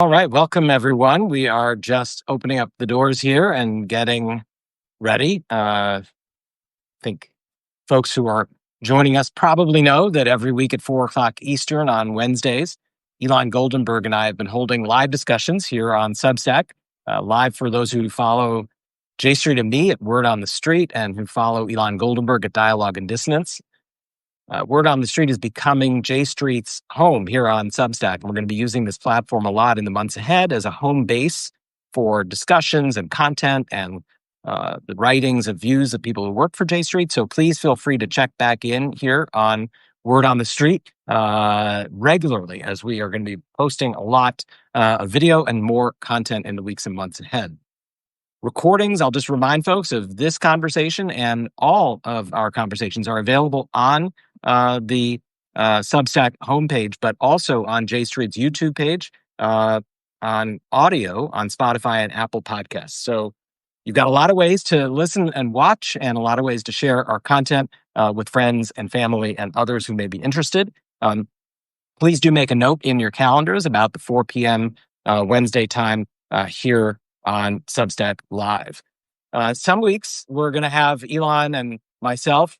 All right, welcome everyone. We are just opening up the doors here and getting ready. I think folks who are joining us probably know that every week at 4 o'clock Eastern on Wednesdays, Elon Goldenberg and I have been holding live discussions here on Substack. Live for those who follow J Street and me at Word on the Street and who follow Elon Goldenberg at Dialogue and Dissonance. Word on the Street is becoming J Street's home here on Substack. And we're going to be using this platform a lot in the months ahead as a home base for discussions and content and the writings and views of people who work for J Street. So please feel free to check back in here on Word on the Street regularly, as we are going to be posting a lot of video and more content in the weeks and months ahead. Recordings, I'll just remind folks of this conversation and all of our conversations are available on the Substack homepage, but also on J Street's YouTube page, on audio on Spotify and Apple Podcasts. So you've got a lot of ways to listen and watch and a lot of ways to share our content with friends and family and others who may be interested. Please do make a note in your calendars about the 4 p.m. Wednesday time here on Substack Live. Some weeks we're going to have Elon and myself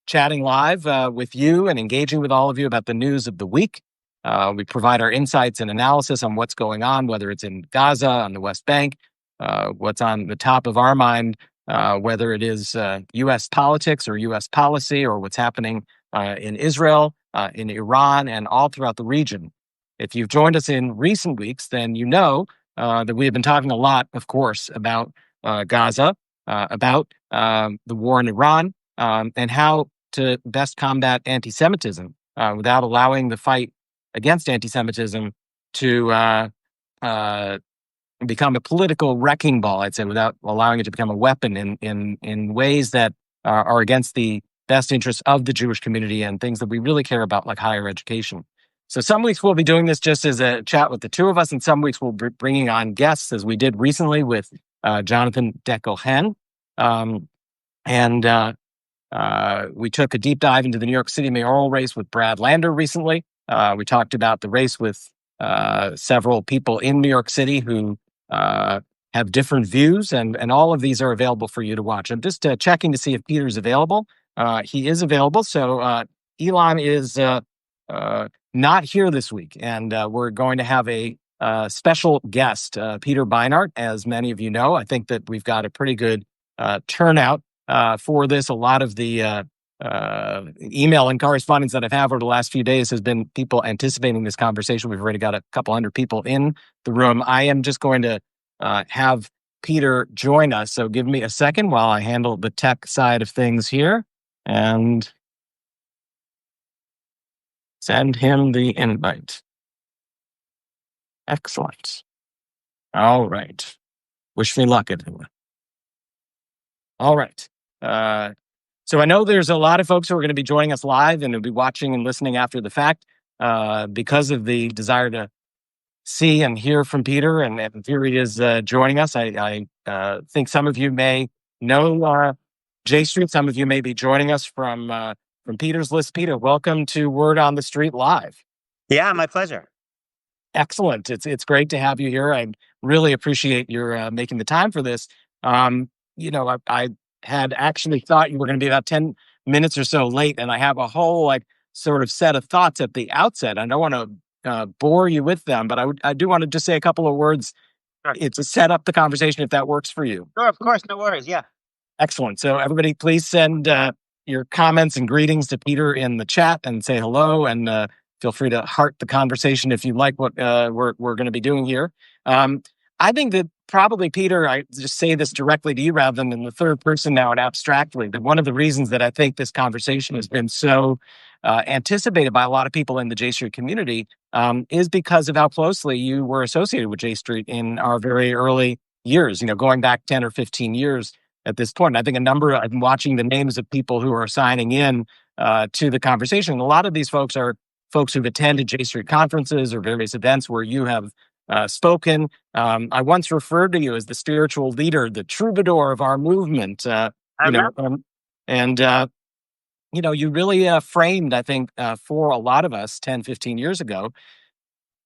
chatting live with you and engaging with all of you about the news of the week. We provide our insights and analysis on what's going on, whether it's in Gaza, on the West Bank, what's on the top of our mind, whether it is U.S. politics or U.S. policy or what's happening in Israel, in Iran, and all throughout the region. If you've joined us in recent weeks, then you know that we have been talking a lot, of course, about Gaza, about the war in Iran, and how to best combat anti-Semitism without allowing the fight against anti-Semitism to become a political wrecking ball, I'd say, without allowing it to become a weapon in ways that are against the best interests of the Jewish community and things that we really care about, like higher education. So some weeks we'll be doing this just as a chat with the two of us, and some weeks we'll be bringing on guests, as we did recently with Jonathan Deckelhen. We took a deep dive into the New York City mayoral race with Brad Lander recently. We talked about the race with several people in New York City who have different views, and all of these are available for you to watch. I'm just checking to see if Peter's available. He is available, so Elon is not here this week, and we're going to have a special guest, Peter Beinart, as many of you know. I think that we've got a pretty good turnout for this. A lot of the email and correspondence that I've had over the last few days has been people anticipating this conversation. We've already got a couple hundred people in the room. I am just going to have Peter join us. So give me a second while I handle the tech side of things here and send him the invite. Excellent. All right. Wish me luck, everyone. All right. So I know there's a lot of folks who are going to be joining us live and will be watching and listening after the fact because of the desire to see and hear from Peter. And here he is joining us. I think some of you may know J Street. Some of you may be joining us from Peter's list. Peter, welcome to Word on the Street Live. Yeah, my pleasure. Excellent. It's great to have you here. I really appreciate your making the time for this. I had actually thought you were going to be about 10 minutes or so late, and I have a whole sort of set of thoughts at the outset. I don't want to bore you with them, but I do want to just say a couple of words. Sure. It's to set up the conversation if that works for you. Sure, of course, no worries. Yeah. Excellent. So everybody, please send your comments and greetings to Peter in the chat and say hello, and feel free to heart the conversation if you like what we're going to be doing here. I think that probably, Peter, I just say this directly to you rather than in the third person now and abstractly, but one of the reasons that I think this conversation has been so anticipated by a lot of people in the J Street community is because of how closely you were associated with J Street in our very early years, going back 10 or 15 years at this point. And I think I'm watching the names of people who are signing in to the conversation. A lot of these folks are folks who've attended J Street conferences or various events where you have spoken. I once referred to you as the spiritual leader, the troubadour of our movement. You really framed, I think, for a lot of us 10, 15 years ago,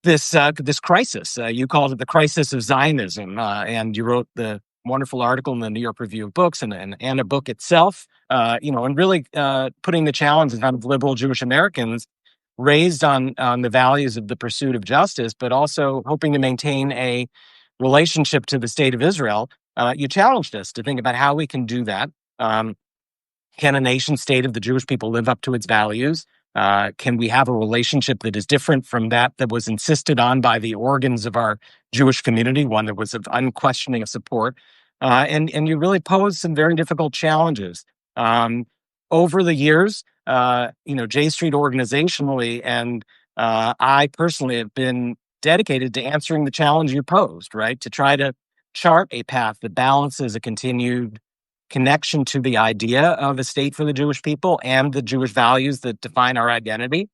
this crisis. You called it the crisis of Zionism, and you wrote the wonderful article in the New York Review of Books and a book itself. And really putting the challenge of liberal Jewish Americans raised on the values of the pursuit of justice, but also hoping to maintain a relationship to the state of Israel. You challenged us to think about how we can do that. Um, can a nation state of the Jewish people live up to its values? Can we have a relationship that is different from that was insisted on by the organs of our Jewish community, one that was of unquestioning support? And you really posed some very difficult challenges. Um, Over the years, J Street organizationally and I personally have been dedicated to answering the challenge you posed, right? To try to chart a path that balances a continued connection to the idea of a state for the Jewish people and the Jewish values that define our identity.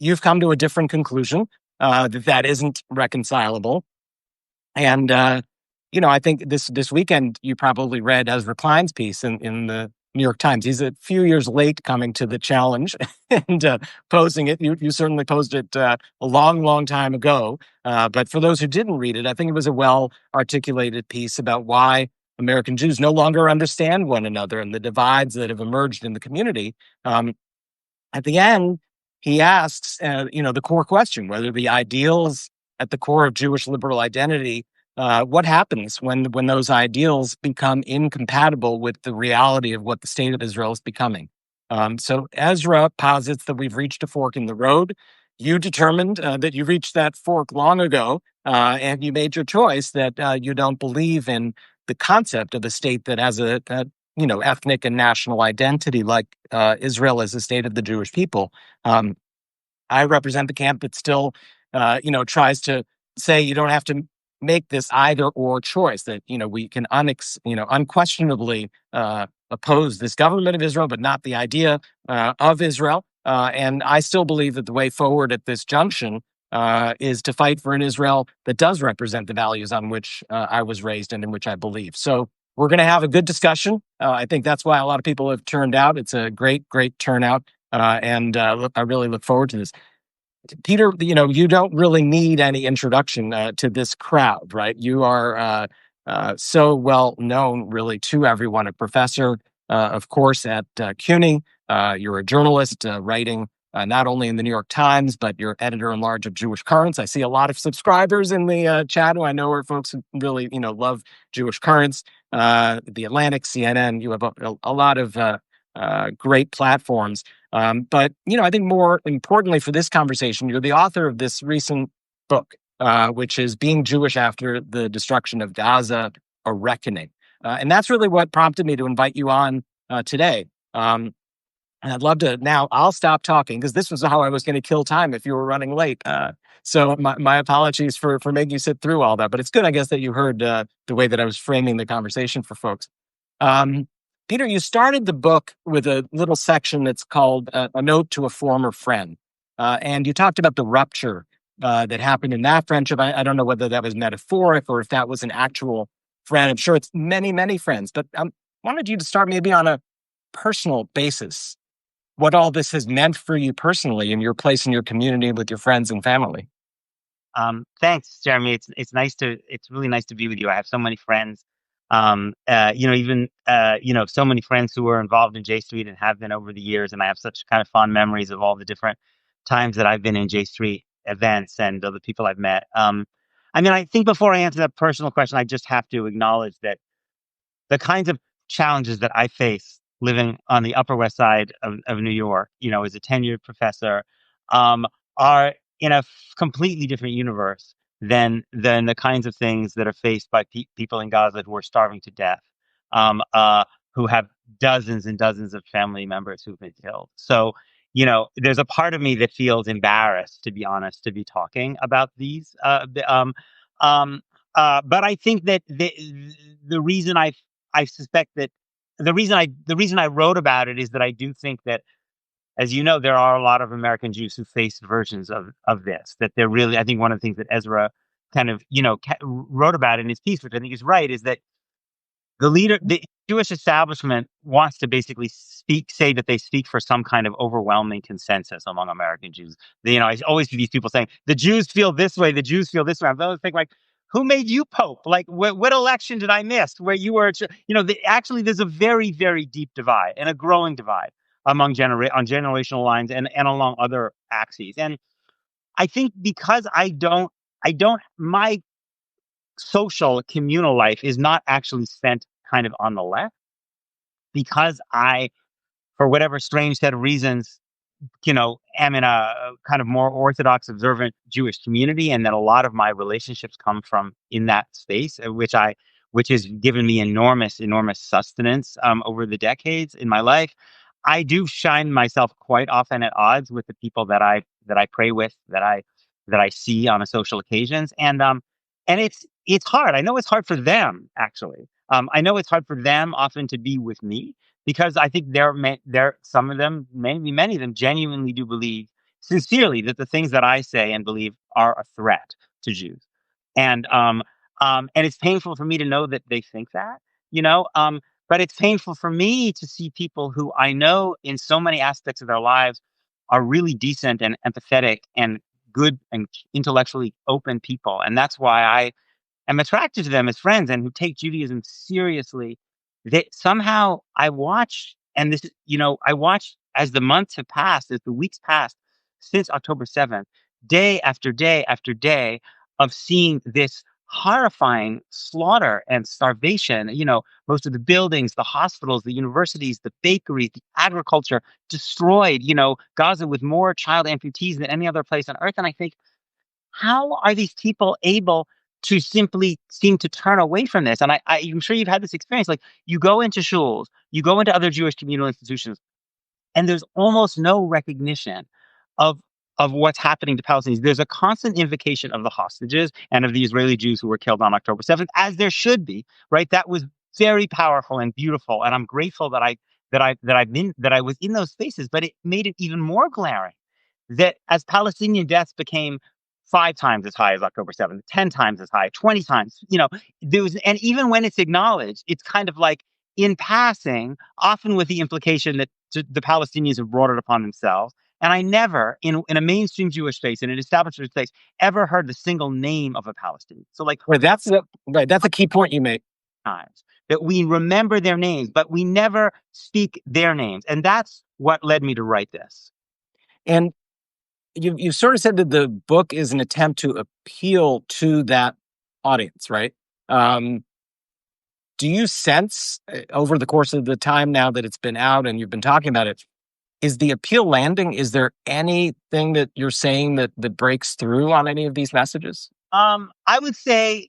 You've come to a different conclusion that isn't reconcilable. And I think this weekend you probably read Ezra Klein's piece in the New York Times. He's a few years late coming to the challenge and posing it. You certainly posed it a long time ago. But for those who didn't read it, I think it was a well articulated piece about why American Jews no longer understand one another and the divides that have emerged in the community. Um, at the end, he asks, the core question, whether the ideals at the core of Jewish liberal identity, what happens when those ideals become incompatible with the reality of what the state of Israel is becoming? So Ezra posits that we've reached a fork in the road. You determined that you reached that fork long ago, and you made your choice that you don't believe in the concept of a state that has a ethnic and national identity like Israel as the state of the Jewish people. Um, I represent the camp that still, tries to say you don't have to make this either or choice. That we can unquestionably oppose this government of Israel, but not the idea of Israel. And I still believe that the way forward at this junction is to fight for an Israel that does represent the values on which I was raised and in which I believe. So we're going to have a good discussion. I think that's why a lot of people have turned out. It's a great turnout. I really look forward to this. Peter, you don't really need any introduction to this crowd, right? You are so well known, really, to everyone. A professor, of course, at CUNY. You're a journalist writing not only in the New York Times, but you're editor-in-large of Jewish Currents. I see a lot of subscribers in the chat who I know are folks who really, love Jewish Currents. The Atlantic, CNN. You have a lot of great platforms. But I think more importantly for this conversation, you're the author of this recent book, which is Being Jewish After the Destruction of Gaza, A Reckoning. And that's really what prompted me to invite you on today. And I'd love to now. I'll stop talking because this was how I was going to kill time if you were running late. So my apologies for making you sit through all that. But it's good, I guess, that you heard the way that I was framing the conversation for folks. Um, Peter, you started the book with a little section that's called A Note to a Former Friend. And you talked about the rupture that happened in that friendship. I don't know whether that was metaphoric or if that was an actual friend. I'm sure it's many friends, but I wanted you to start maybe on a personal basis, what all this has meant for you personally in your place in your community with your friends and family. Thanks, Jeremy. It's really nice to be with you. I have so many friends. So many friends who were involved in J Street and have been over the years, and I have such kind of fond memories of all the different times that I've been in J Street events and the people I've met. I think before I answer that personal question, I just have to acknowledge that the kinds of challenges that I face living on the Upper West Side of New York, as a tenured professor, um, are in a completely different universe than the kinds of things that are faced by people in Gaza who are starving to death, who have dozens and dozens of family members who've been killed. So, there's a part of me that feels embarrassed, to be honest, to be talking about these. Um, but I think that the reason I suspect that the reason I wrote about it is that I do think that, as you know, there are a lot of American Jews who face versions of this. That they're really, I think one of the things that Ezra kind of wrote about in his piece, which I think is right, is that the Jewish establishment wants to basically say that they speak for some kind of overwhelming consensus among American Jews. I always see these people saying the Jews feel this way, the Jews feel this way. I always think like, who made you pope? Like, what election did I miss where you were? Actually, there's a very, very deep divide and a growing divide among on generational lines and along other axes. And I think because my social communal life is not actually spent kind of on the left because for whatever strange set of reasons, am in a kind of more Orthodox, observant Jewish community, and that a lot of my relationships come from in that space, which has given me enormous, enormous sustenance over the decades in my life. I do shine myself quite often at odds with the people that I pray with, that I see on a social occasions, and it's hard. I know it's hard for them actually. I know it's hard for them often to be with me because I think some of them, maybe many of them, genuinely do believe sincerely that the things that I say and believe are a threat to Jews, and it's painful for me to know that they think that, you know. But it's painful for me to see people who I know in so many aspects of their lives are really decent and empathetic and good and intellectually open people, and that's why I am attracted to them as friends and who take Judaism seriously. That somehow I watch, and I watch as the months have passed, as the weeks passed since October 7th, day after day after day of seeing this horrifying slaughter and starvation. Most of the buildings, the hospitals, the universities, the bakeries, the agriculture destroyed, Gaza with more child amputees than any other place on earth. And I think, how are these people able to simply seem to turn away from this? And I'm sure you've had this experience. Like, you go into shuls, you go into other Jewish communal institutions, and there's almost no recognition of of what's happening to Palestinians. There's a constant invocation of the hostages and of the Israeli Jews who were killed on October 7th, as there should be, right? That was very powerful and beautiful, and I'm grateful that I was in those spaces. But it made it even more glaring that as Palestinian deaths became 5 times as high as October 7th, 10 times as high, 20 times, and even when it's acknowledged, it's kind of like in passing, often with the implication that the Palestinians have brought it upon themselves. And I never, in a mainstream Jewish space, in an established Jewish space, ever heard the single name of a Palestinian. So, like, That's a key point you make. times that we remember their names, but we never speak their names. And that's what led me to write this. And you sort of said that the book is an attempt to appeal to that audience, right? Do you sense over the course of the time now that it's been out and you've been talking about it, is the appeal landing? Is there anything that you're saying that breaks through on any of these messages? I would say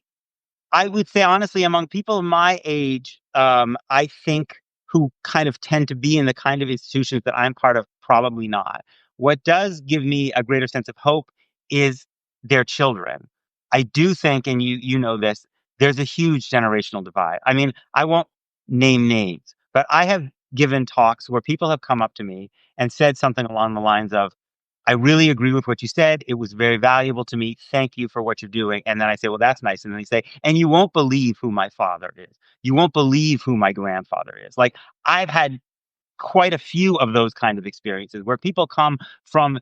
honestly, among people my age, I think who kind of tend to be in the kind of institutions that I'm part of, probably not. What does give me a greater sense of hope is their children. I do think, and you know this, there's a huge generational divide. I mean, I won't name names, but I have given talks where people have come up to me and said something along the lines of, I really agree with what you said. It was very valuable to me. Thank you for what you're doing. And then I say, well, that's nice. And then they say, and you won't believe who my father is. You won't believe who my grandfather is. Like, I've had quite a few of those kind of experiences where people come from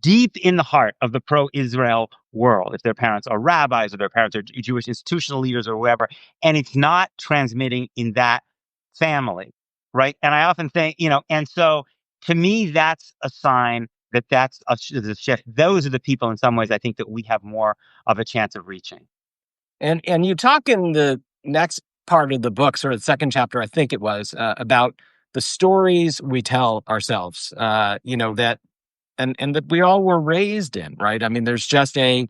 deep in the heart of the pro-Israel world, if their parents are rabbis or their parents are Jewish institutional leaders or whoever, and it's not transmitting in that family, right? And I often think, and so to me, that's a sign that that's a shift. Those are the people, in some ways, I think that we have more of a chance of reaching. And you talk in the next part of the book, sort of the second chapter, I think it was, about the stories we tell ourselves, that and that we all were raised in, right? I mean, there's just a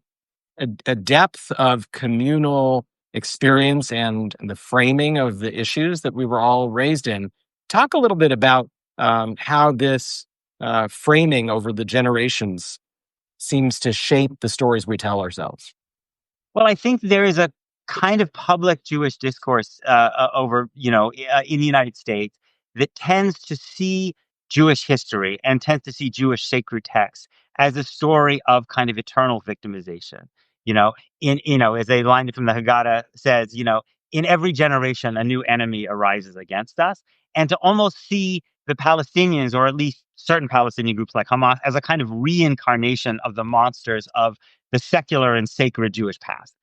depth of communal experience and the framing of the issues that we were all raised in. Talk a little bit about how this framing over the generations seems to shape the stories we tell ourselves. Well, I think there is a kind of public Jewish discourse over, in the United States that tends to see Jewish history and tends to see Jewish sacred texts as a story of kind of eternal victimization. You know, as a line from the Haggadah says, in every generation, a new enemy arises against us, and to almost see the Palestinians, or at least certain Palestinian groups like Hamas, as a kind of reincarnation of the monsters of the secular and sacred Jewish past.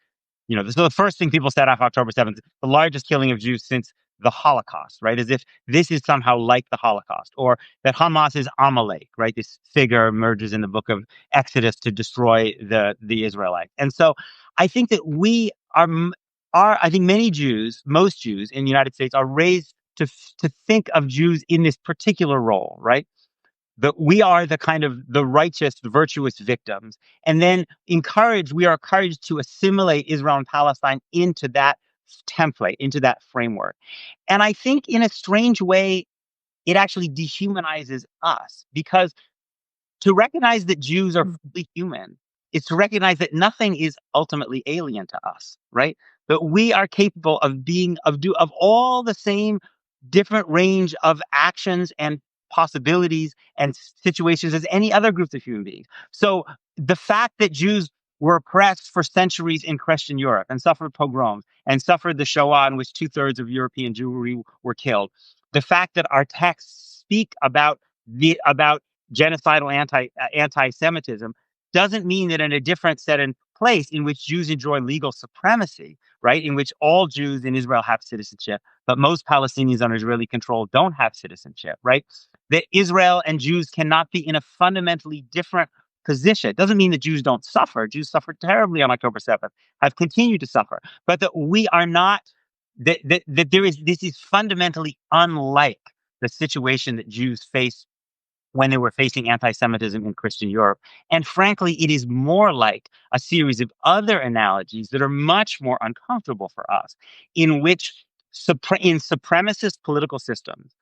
This is the first thing people said after October 7th, the largest killing of Jews since the Holocaust, right? As if this is somehow like the Holocaust, or that Hamas is Amalek, right? This figure emerges in the book of Exodus to destroy the Israelites. And so I think that we I think many Jews, most Jews in the United States are raised to think of Jews in this particular role, right? That we are the kind of the righteous, virtuous victims. And then we are encouraged to assimilate Israel and Palestine into that template, into that framework. And I think in a strange way, it actually dehumanizes us, because to recognize that Jews are fully human is to recognize that nothing is ultimately alien to us, right? That we are capable of all the same different range of actions and possibilities and situations as any other groups of human beings. So the fact that Jews were oppressed for centuries in Christian Europe and suffered pogroms and suffered the Shoah, in which 2/3 of European Jewry were killed, the fact that our texts speak about genocidal anti-Semitism doesn't mean that in a different set and place in which Jews enjoy legal supremacy, right, in which all Jews in Israel have citizenship, but most Palestinians under Israeli control don't have citizenship, right? That Israel and Jews cannot be in a fundamentally different position. It doesn't mean that Jews don't suffer. Jews suffered terribly on October 7th, have continued to suffer, but that we are not, that this is fundamentally unlike the situation that Jews face when they were facing anti-Semitism in Christian Europe. And frankly, it is more like a series of other analogies that are much more uncomfortable for us, in which in supremacist political systems,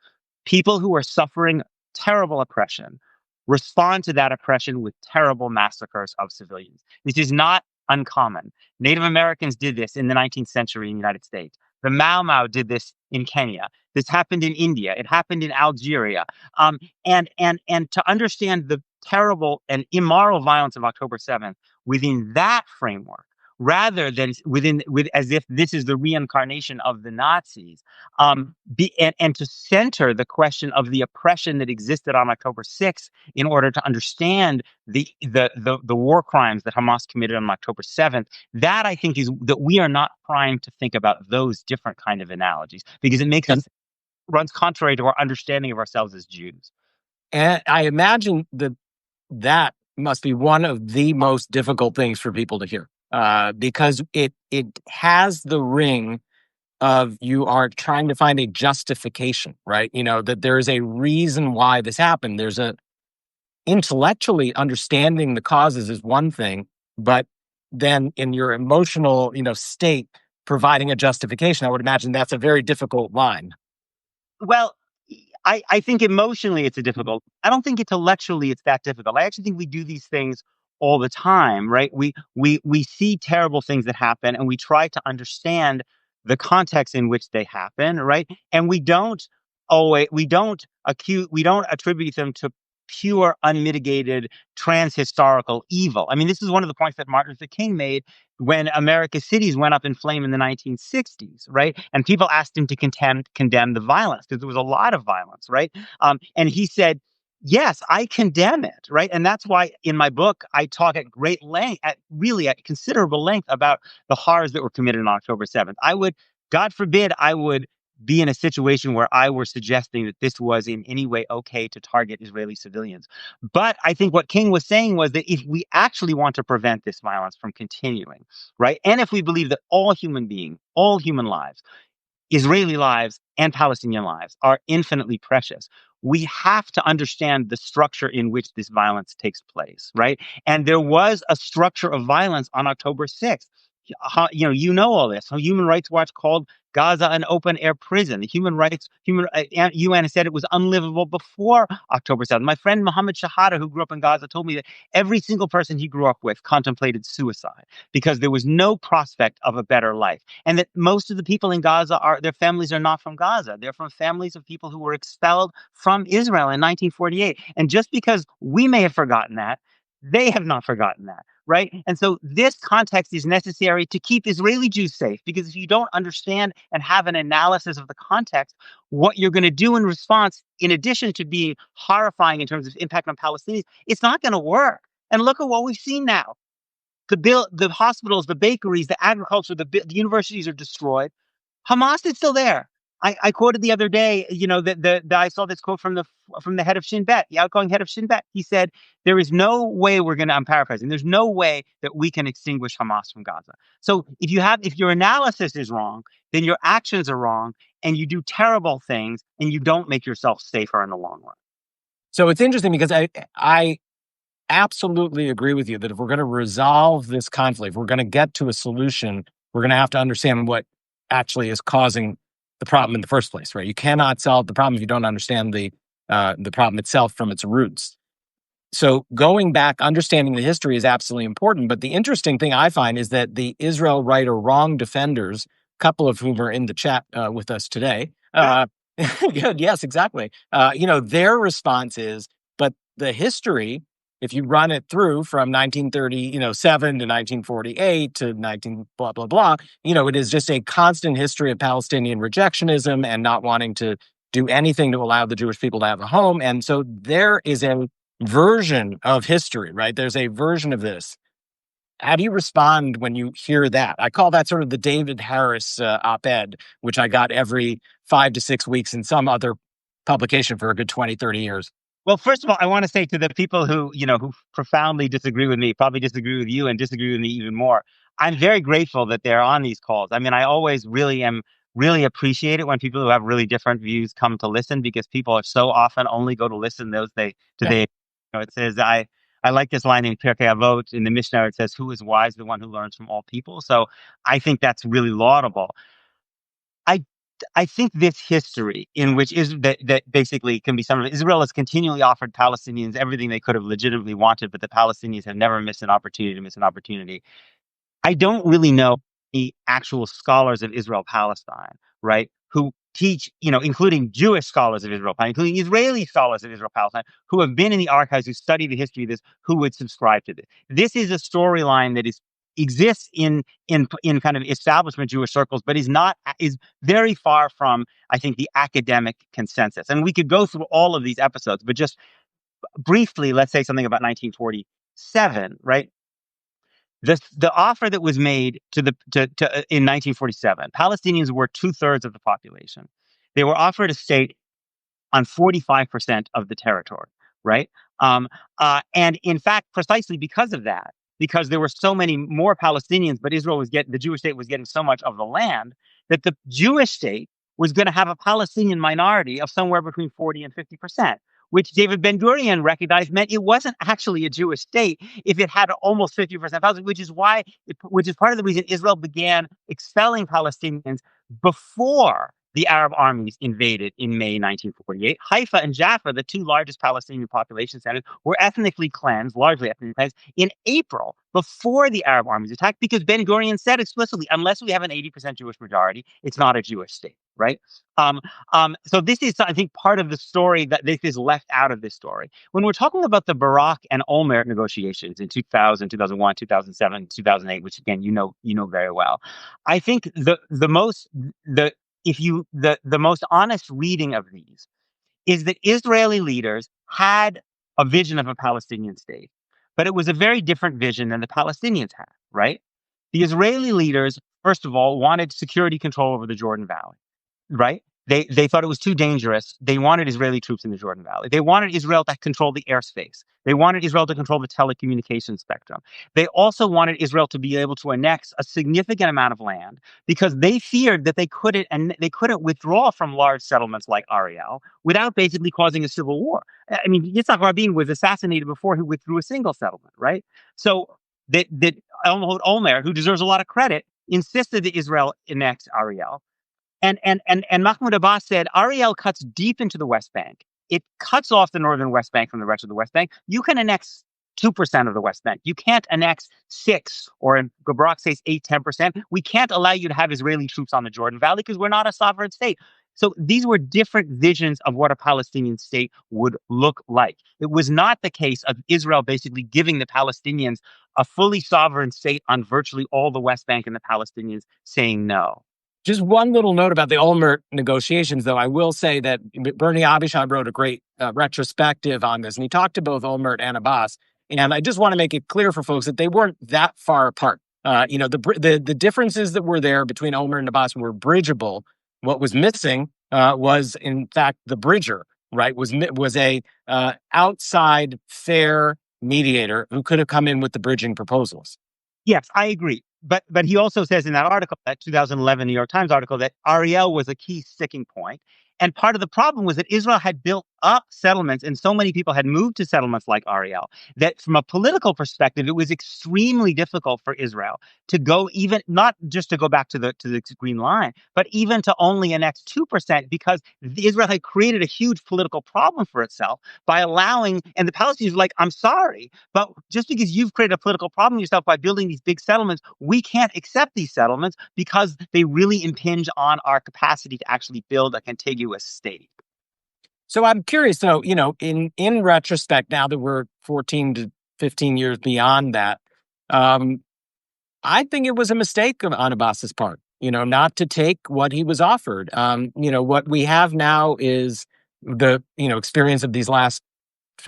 people who are suffering terrible oppression respond to that oppression with terrible massacres of civilians. This is not uncommon. Native Americans did this in the 19th century in the United States. The Mau Mau did this in Kenya. This happened in India. It happened in Algeria. And to understand the terrible and immoral violence of October 7th within that framework, rather than as if this is the reincarnation of the Nazis, and to center the question of the oppression that existed on October 6th in order to understand the war crimes that Hamas committed on October 7th. That, I think, is that we are not primed to think about those different kind of analogies, because it makes And us runs contrary to our understanding of ourselves as Jews. and I imagine that must be one of the most difficult things for people to hear, because it has the ring of you are trying to find a justification, right? That there is a reason why this happened. There's a intellectually understanding the causes is one thing, but then in your emotional, state, providing a justification, I would imagine that's a very difficult line. Well, I think emotionally it's a difficult. I don't think intellectually it's that difficult. I actually think we do these things all the time, right? We see terrible things that happen, and we try to understand the context in which they happen, right? And we don't attribute them to pure, unmitigated, trans-historical evil. I mean, this is one of the points that Martin Luther King made when America's cities went up in flame in the 1960s, right? And people asked him to condemn the violence, because there was a lot of violence, right? And he said, yes, I condemn it, right? And that's why in my book, I talk at great length, at considerable length, about the horrors that were committed on October 7th. God forbid, I would be in a situation where I were suggesting that this was in any way okay to target Israeli civilians. But I think what King was saying was that if we actually want to prevent this violence from continuing, right, and if we believe that all human lives, Israeli lives and Palestinian lives, are infinitely precious, we have to understand the structure in which this violence takes place, right? And there was a structure of violence on October 6th. All this. Human Rights Watch called Gaza an open air prison. The UN has said it was unlivable before October 7th. My friend Mohammed Shahada, who grew up in Gaza, told me that every single person he grew up with contemplated suicide because there was no prospect of a better life. And that most of the people in Gaza their families are not from Gaza. They're from families of people who were expelled from Israel in 1948. And just because we may have forgotten that They have not forgotten that, right? And so this context is necessary to keep Israeli Jews safe, because if you don't understand and have an analysis of the context, what you're going to do in response, in addition to being horrifying in terms of impact on Palestinians, it's not going to work. And look at what we've seen now. The hospitals, the bakeries, the agriculture, the universities are destroyed. Hamas is still there. I quoted the other day, I saw this quote from the head of Shin Bet, the outgoing head of Shin Bet. He said, "There is no way we're going to." I'm paraphrasing. There's no way that we can extinguish Hamas from Gaza. So if your analysis is wrong, then your actions are wrong, and you do terrible things, and you don't make yourself safer in the long run. So it's interesting because I absolutely agree with you that if we're going to resolve this conflict, if we're going to get to a solution, we're going to have to understand what actually is causing the problem in the first place, right? You cannot solve the problem if you don't understand the problem itself from its roots. So going back, understanding the history is absolutely important. But the interesting thing I find is that the Israel right or wrong defenders, a couple of whom are in the chat with us today, good, yes, exactly. Their response is, but the history, if you run it through from 1937 to 1948 to 19 blah blah blah, it is just a constant history of Palestinian rejectionism and not wanting to do anything to allow the Jewish people to have a home. And so there is a version of history, right? There's a version of this. How do you respond when you hear that? I call that sort of the David Harris op-ed, which I got every 5 to 6 weeks in some other publication for a good 20, 30 years. Well, first of all, I want to say to the people who profoundly disagree with me, probably disagree with you and disagree with me even more, I'm very grateful that they're on these calls. I mean, I always really appreciate it when people who have really different views come to listen, because people are so often only go to listen those they to Yeah. they. It says I like this line in Pirkei Avot in the Mishnah. It says, "Who is wise? The one who learns from all people." So I think that's really laudable. I I think this history in which is that basically can be summarized. Israel has continually offered Palestinians everything they could have legitimately wanted, but the Palestinians have never missed an opportunity to miss an opportunity. I don't really know the actual scholars of Israel Palestine, right? Who teach, including Jewish scholars of Israel Palestine, including Israeli scholars of Israel Palestine, who have been in the archives, who study the history of this, who would subscribe to this. This is a storyline that exists in kind of establishment Jewish circles, but is very far from, I think, the academic consensus. And we could go through all of these episodes, but just briefly, let's say something about 1947, right? The offer that was made in 1947, Palestinians were 2/3 of the population. They were offered a state on 45% of the territory, right? And in fact, precisely because of that, because there were so many more Palestinians, but the Jewish state was getting so much of the land, that the Jewish state was going to have a Palestinian minority of somewhere between 40 and 50%, which David Ben-Gurion recognized meant it wasn't actually a Jewish state if it had almost 50% Palestinians, which is part of the reason Israel began expelling Palestinians before the Arab armies invaded in May 1948. Haifa and Jaffa, the two largest Palestinian population centers, were largely ethnically cleansed, in April before the Arab armies attacked, because Ben Gurion said explicitly, unless we have an 80% Jewish majority, it's not a Jewish state, right? So this is, I think, part of the story that this is left out of this story. When we're talking about the Barak and Olmert negotiations in 2000, 2001, 2007, 2008, which again, very well, I think the most honest reading of these is that Israeli leaders had a vision of a Palestinian state, but it was a very different vision than the Palestinians had, right? The Israeli leaders, first of all, wanted security control over the Jordan Valley, right? They thought it was too dangerous. They wanted Israeli troops in the Jordan Valley. They wanted Israel to control the airspace. They wanted Israel to control the telecommunications spectrum. They also wanted Israel to be able to annex a significant amount of land, because they feared that they couldn't withdraw from large settlements like Ariel without basically causing a civil war. I mean, Yitzhak Rabin was assassinated before he withdrew a single settlement, right? So that Olmert, who deserves a lot of credit, insisted that Israel annex Ariel. And Mahmoud Abbas said Ariel cuts deep into the West Bank. It cuts off the northern West Bank from the rest of the West Bank. You can annex 2% of the West Bank. You can't annex 6, or in Barak says 8, 10%. We can't allow you to have Israeli troops on the Jordan Valley because we're not a sovereign state. So these were different visions of what a Palestinian state would look like. It was not the case of Israel basically giving the Palestinians a fully sovereign state on virtually all the West Bank and the Palestinians saying no. Just one little note about the Olmert negotiations, though. I will say that Bernie Abishai wrote a great retrospective on this, and he talked to both Olmert and Abbas. And I just want to make it clear for folks that they weren't that far apart. The differences that were there between Olmert and Abbas were bridgeable. What was missing was, in fact, the bridger. Right? Was a outside fair mediator who could have come in with the bridging proposals. Yes, I agree. But he also says in that article, that 2011 New York Times article, that Ariel was a key sticking point. And part of the problem was that Israel had built up settlements, and so many people had moved to settlements like Ariel that, from a political perspective, it was extremely difficult for Israel to go, even not just to go back to the Green Line, but even to only annex 2%, because Israel had created a huge political problem for itself by allowing, and the Palestinians were like, I'm sorry, but just because you've created a political problem yourself by building these big settlements, we can't accept these settlements because they really impinge on our capacity to actually build a contiguous state. So I'm curious, though, in retrospect, now that we're 14 to 15 years beyond that, um, I think it was a mistake on Abbas's part, not to take what he was offered. What we have now is the, experience of these last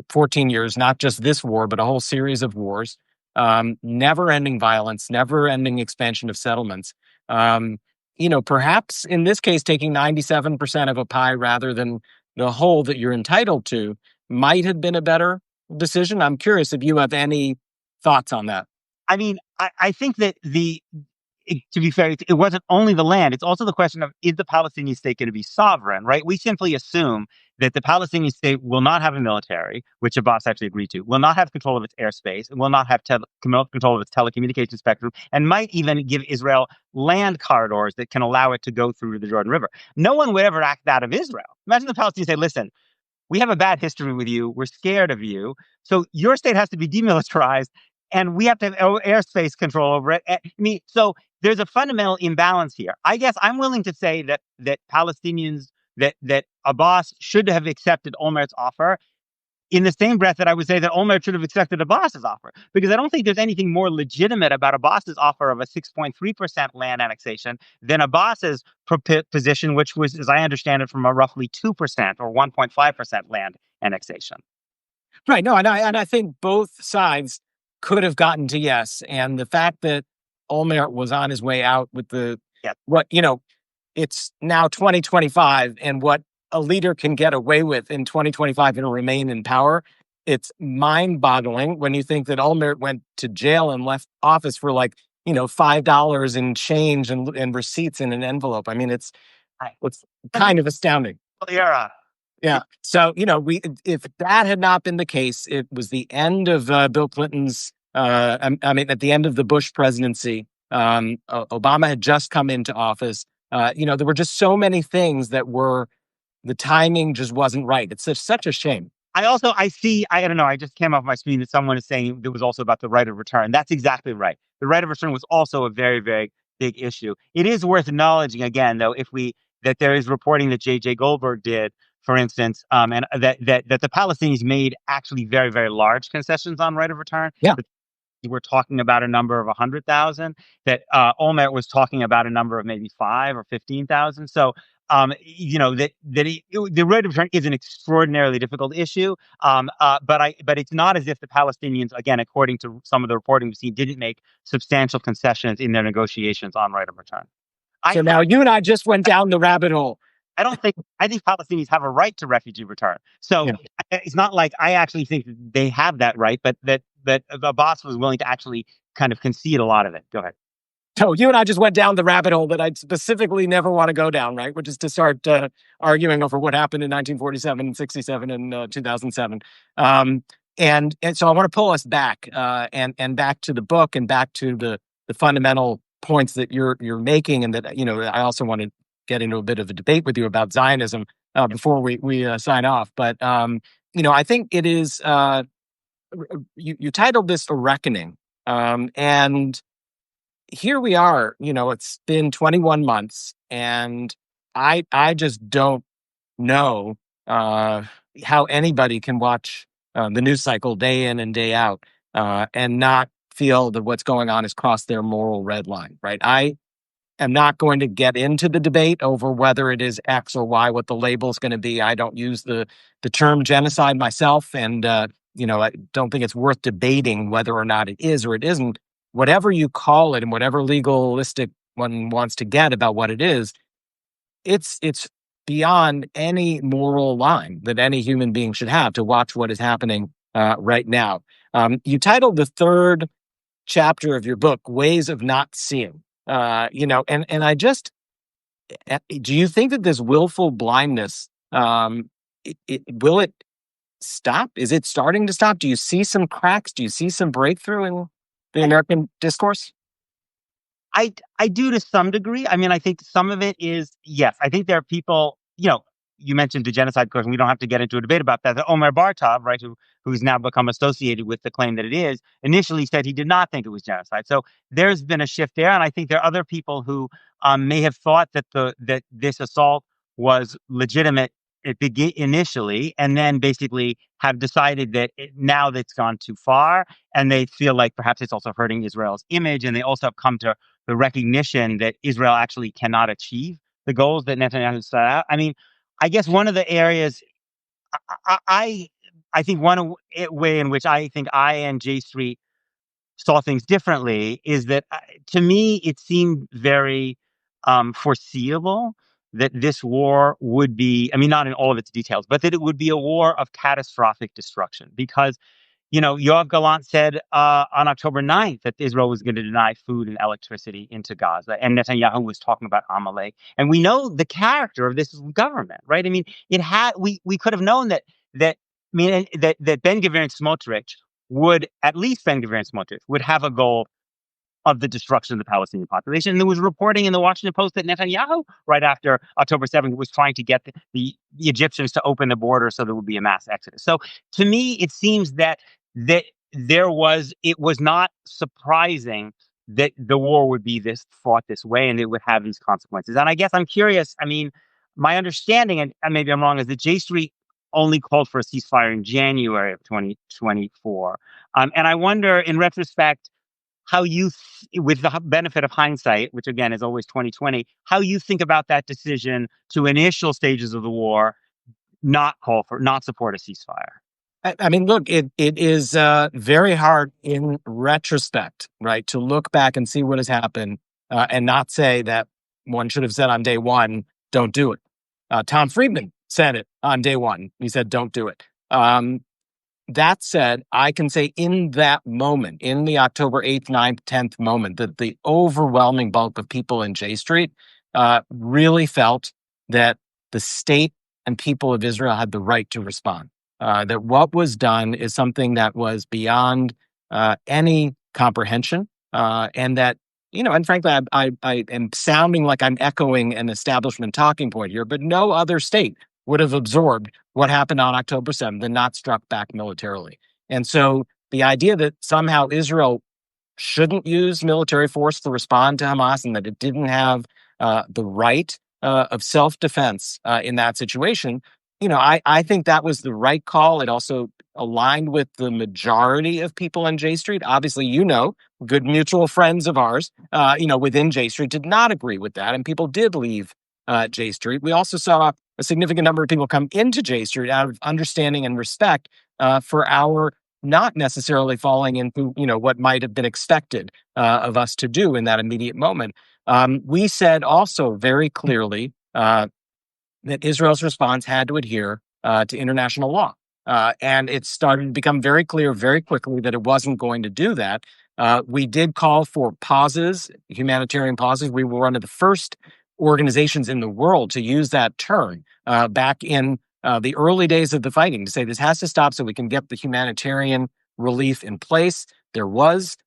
14 years, not just this war, but a whole series of wars, never ending violence, never ending expansion of settlements. Perhaps in this case, taking 97% of a pie rather than the whole that you're entitled to might have been a better decision. I'm curious if you have any thoughts on that. I mean, I think that to be fair, it wasn't only the land. It's also the question of, is the Palestinian state going to be sovereign, right? We simply assume that the Palestinian state will not have a military, which Abbas actually agreed to, will not have control of its airspace, and will not have control of its telecommunications spectrum, and might even give Israel land corridors that can allow it to go through the Jordan River. No one would ever act that of Israel. Imagine the Palestinians say, listen, we have a bad history with you. We're scared of you. So your state has to be demilitarized, and we have to have airspace control over it. I mean, so there's a fundamental imbalance here. I guess I'm willing to say that Palestinians, that Abbas should have accepted Olmert's offer, in the same breath that I would say that Olmert should have accepted Abbas's offer, because I don't think there's anything more legitimate about Abbas's offer of a 6.3% land annexation than Abbas's position, which was, as I understand it, from a roughly 2% or 1.5% land annexation. Right. No, and I think both sides could have gotten to yes. And the fact that Olmert was on his way out with Yeah. it's now 2025, and what a leader can get away with in 2025 and remain in power, it's mind-boggling when you think that Olmert went to jail and left office for $5 in change and receipts in an envelope. I mean, it's kind of astounding. Era. Yeah. So, if that had not been the case, it was the end of Bill Clinton's, at the end of the Bush presidency. Obama had just come into office. There were just so many things that the timing just wasn't right. It's such a shame. I don't know, I just came off my screen that someone is saying it was also about the right of return. That's exactly right. The right of return was also a very, very big issue. It is worth acknowledging again, though, that there is reporting that J.J. Goldberg did, for instance, and that the Palestinians made actually very, very large concessions on right of return. Yeah. We're talking about a number of 100,000. That Olmert was talking about a number of maybe 5 or 15,000. So the right of return is an extraordinarily difficult issue. But it's not as if the Palestinians, again, according to some of the reporting we've seen, didn't make substantial concessions in their negotiations on right of return. So now you and I just went down the rabbit hole. I think Palestinians have a right to refugee return. So it's not like I actually think that they have that right, but that Abbas was willing to actually kind of concede a lot of it. Go ahead. So you and I just went down the rabbit hole that I'd specifically never want to go down, right? Which is to start arguing over what happened in 1947, 67, and 2007. And so I want to pull us back and back to the book and back to the fundamental points that you're making, and that I also want to get into a bit of a debate with you about Zionism before we sign off. But I think it is you titled this "A Reckoning," and here we are. It's been 21 months, and I just don't know uh, how anybody can watch the news cycle day in and day out and not feel that what's going on has crossed their moral red line, right? I am not going to get into the debate over whether it is X or Y, what the label is going to be. I don't use the term genocide myself, and I don't think it's worth debating whether or not it is or it isn't. Whatever you call it, and whatever legalistic one wants to get about what it is, it's beyond any moral line that any human being should have to watch what is happening right now. You titled the third chapter of your book "Ways of Not Seeing." And I just do you think that this willful blindness will it stop? Is it starting to stop? Do you see some cracks? Do you see some breakthrough in the American discourse? I do to some degree. I mean, I think some of it is, yes, I think there are people, you mentioned the genocide question. We don't have to get into a debate about that. The Omar Bartov, right, who's now become associated with the claim that it is, initially said he did not think it was genocide. So there's been a shift there, and I think there are other people who may have thought that this assault was legitimate initially, and then basically have decided that now that's gone too far, and they feel like perhaps it's also hurting Israel's image, and they also have come to the recognition that Israel actually cannot achieve the goals that Netanyahu set out. I mean, I guess one of the areas I I, I think way in which I think I and J Street saw things differently is that to me it seemed very foreseeable that this war would be, I mean, not in all of its details, but that it would be a war of catastrophic destruction because Yoav Gallant said on October 9th that Israel was going to deny food and electricity into Gaza, and Netanyahu was talking about Amalek. And we know the character of this government, right? I mean, we could have known that I mean that Ben Gvir and Smotrich would at least Ben Gvir and Smotrich would have a goal of the destruction of the Palestinian population. And there was reporting in the Washington Post that Netanyahu, right after October 7th, was trying to get the Egyptians to open the border so there would be a mass exodus. So to me, it seems that it was not surprising that the war would be fought this way and it would have these consequences. And I guess I'm curious. I mean, my understanding, and maybe I'm wrong, is that J Street only called for a ceasefire in January of 2024. And I wonder, in retrospect, how with the benefit of hindsight, which again is always 2020, how you think about that decision to initial stages of the war, not support a ceasefire. I mean, look, it is very hard in retrospect, right, to look back and see what has happened and not say that one should have said on day one, don't do it. Tom Friedman said it on day one. He said, don't do it. That said, I can say in that moment, in the October 8th, 9th, 10th moment, that the overwhelming bulk of people in J Street really felt that the state and people of Israel had the right to respond. That what was done is something that was beyond any comprehension, and that, and frankly, I am sounding like I'm echoing an establishment talking point here, but no other state would have absorbed what happened on October 7th and not struck back militarily. And so the idea that somehow Israel shouldn't use military force to respond to Hamas and that it didn't have the right of self-defense in that situation, I think that was the right call. It also aligned with the majority of people on J Street. Obviously, good mutual friends of ours, within J Street did not agree with that, and people did leave J Street. We also saw a significant number of people come into J Street out of understanding and respect for our not necessarily falling into what might have been expected of us to do in that immediate moment. We said also very clearly that Israel's response had to adhere to international law. And it started to become very clear very quickly that it wasn't going to do that. We did call for pauses, humanitarian pauses. We were one of the first organizations in the world to use that term back in the early days of the fighting to say this has to stop so we can get the humanitarian relief in place. There was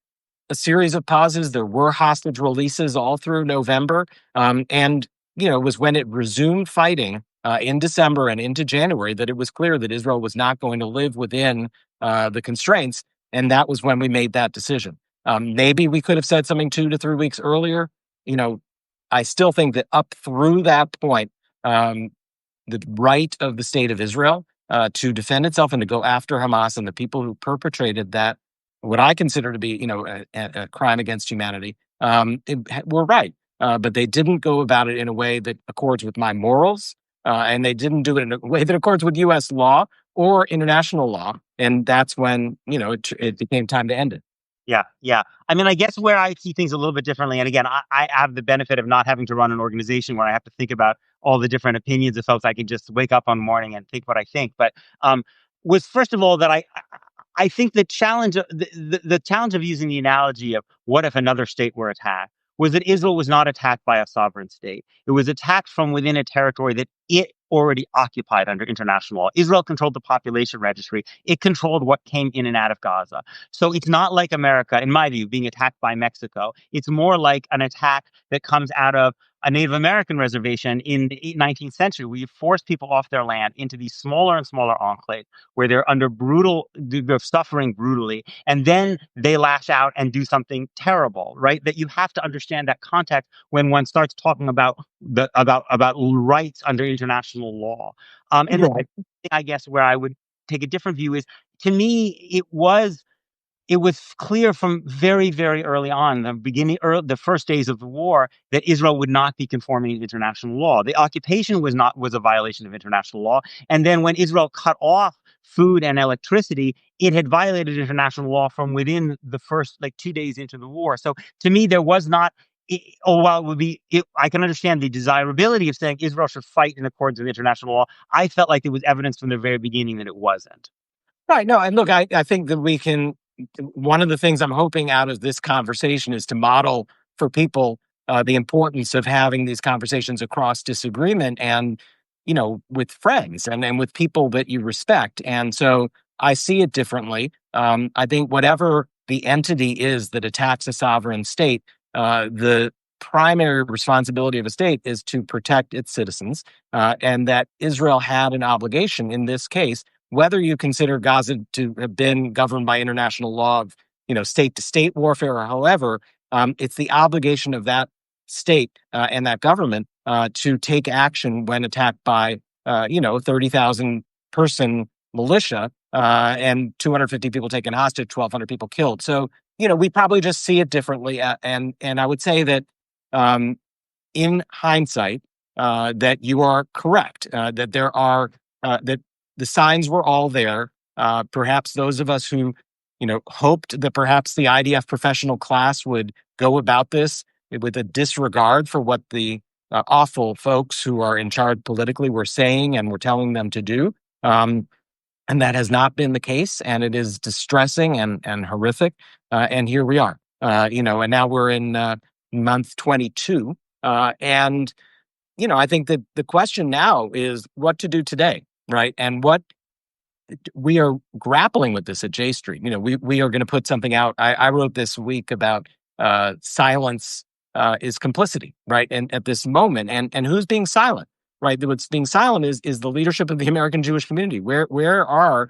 a series of pauses. There were hostage releases all through November. And it was when it resumed fighting in December and into January that it was clear that Israel was not going to live within the constraints. And that was when we made that decision. Maybe we could have said something 2 to 3 weeks earlier. I still think that up through that point, the right of the state of Israel to defend itself and to go after Hamas and the people who perpetrated that, what I consider to be, a crime against humanity, were right. But they didn't go about it in a way that accords with my morals, and they didn't do it in a way that accords with U.S. law or international law. And that's when it became time to end it. Yeah, yeah. I mean, I guess where I see things a little bit differently, and again, I have the benefit of not having to run an organization where I have to think about all the different opinions of folks. I can just wake up one morning and think what I think. But was first of all that I think the challenge the challenge of using the analogy of what if another state were attacked was that Israel was not attacked by a sovereign state. It was attacked from within a territory that it already occupied under international law. Israel controlled the population registry. It controlled what came in and out of Gaza. So it's not like America, in my view, being attacked by Mexico. It's more like an attack that comes out of a Native American reservation in the 19th century, where you force people off their land into these smaller and smaller enclaves where they're suffering brutally, and then they lash out and do something terrible, right? That you have to understand that context when one starts talking about about rights under international law. And the Right. thing, I guess, where I would take a different view is, to me, it was clear from very, very early on, the first days of the war, that Israel would not be conforming to international law. The occupation was a violation of international law, and then when Israel cut off food and electricity, it had violated international law from within the first 2 days into the war. So to me, there was not. While I can understand the desirability of saying Israel should fight in accordance with international law. I felt like there was evidence from the very beginning that it wasn't. Right. No, and look, I think that we can. One of the things I'm hoping out of this conversation is to model for people the importance of having these conversations across disagreement and, with friends and with people that you respect. And so I see it differently. I think whatever the entity is that attacks a sovereign state, the primary responsibility of a state is to protect its citizens, and that Israel had an obligation in this case, whether you consider Gaza to have been governed by international law of, state to state warfare or however, it's the obligation of that state and that government to take action when attacked by, 30,000 person militia and 250 people taken hostage, 1,200 people killed. So, we probably just see it differently. And I would say that um, in hindsight, that you are correct, that there are, that the signs were all there. Perhaps those of us who, hoped that perhaps the IDF professional class would go about this with a disregard for what the awful folks who are in charge politically were saying and were telling them to do. Um, and that has not been the case, and it is distressing and horrific. And here we are, and now we're in month 22. And I think that the question now is what to do today, right? And what we are grappling with this at J Street. We are going to put something out. I wrote this week about silence is complicity, right? And at this moment, and who's being silent, right? What's being silent is the leadership of the American Jewish community. Where are